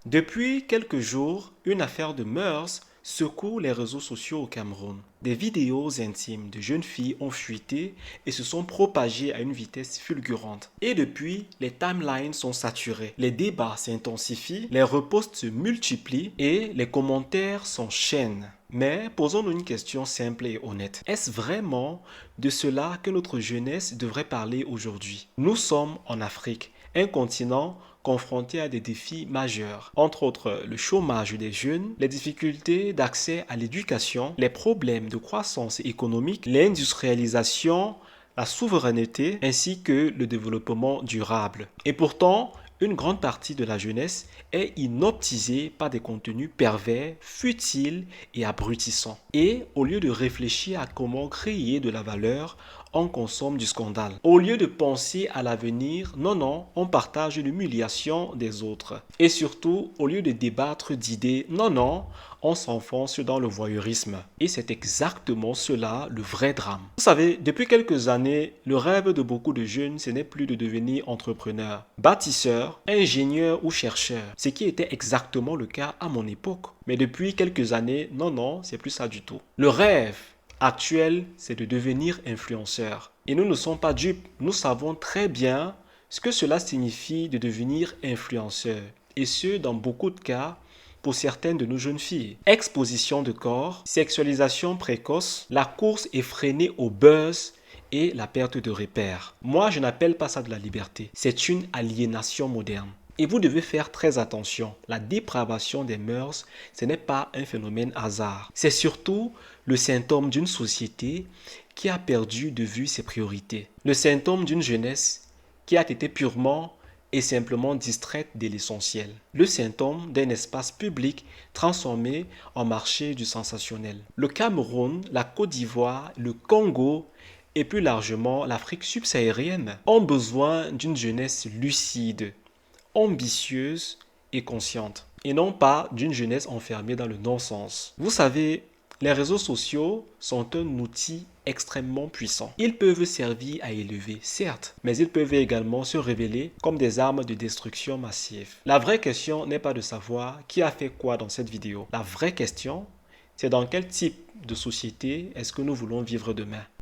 Depuis quelques jours, une affaire de mœurs secoue les réseaux sociaux au Cameroun. Des vidéos intimes de jeunes filles ont fuité et se sont propagées à une vitesse fulgurante. Et depuis, les timelines sont saturées. Les débats s'intensifient, les reposts se multiplient et les commentaires s'enchaînent. Mais posons-nous une question simple et honnête. Est-ce vraiment de cela que notre jeunesse devrait parler aujourd'hui? Nous sommes en Afrique, un continent confronté à des défis majeurs, entre autres le chômage des jeunes, les difficultés d'accès à l'éducation, les problèmes de croissance économique, l'industrialisation, la souveraineté ainsi que le développement durable. Et pourtant, une grande partie de la jeunesse est inoptisée par des contenus pervers, futiles et abrutissants. Et au lieu de réfléchir à comment créer de la valeur, on consomme du scandale. Au lieu de penser à l'avenir, non, on partage l'humiliation des autres. Et surtout, au lieu de débattre d'idées, non, on s'enfonce dans le voyeurisme. Et c'est exactement cela le vrai drame. Vous savez, depuis quelques années, le rêve de beaucoup de jeunes, ce n'est plus de devenir entrepreneur, bâtisseur, ingénieur ou chercheur. Ce qui était exactement le cas à mon époque. Mais depuis quelques années, non, c'est plus ça du tout. Le rêve actuel, c'est de devenir influenceur. Et nous ne sommes pas dupes. Nous savons très bien ce que cela signifie de devenir influenceur. Et ce, dans beaucoup de cas, pour certaines de nos jeunes filles. Exposition de corps, sexualisation précoce, la course effrénée au buzz et la perte de repères. Moi, je n'appelle pas ça de la liberté. C'est une aliénation moderne. Et vous devez faire très attention. La dépravation des mœurs, ce n'est pas un phénomène hasard. C'est surtout le symptôme d'une société qui a perdu de vue ses priorités. Le symptôme d'une jeunesse qui a été purement et simplement distraite de l'essentiel. Le symptôme d'un espace public transformé en marché du sensationnel. Le Cameroun, la Côte d'Ivoire, le Congo et plus largement l'Afrique subsaharienne ont besoin d'une jeunesse lucide, ambitieuse et consciente, et non pas d'une jeunesse enfermée dans le non-sens. Vous savez, les réseaux sociaux sont un outil extrêmement puissant. Ils peuvent servir à élever, certes, mais ils peuvent également se révéler comme des armes de destruction massive. La vraie question n'est pas de savoir qui a fait quoi dans cette vidéo. La vraie question, c'est dans quel type de société est-ce que nous voulons vivre demain.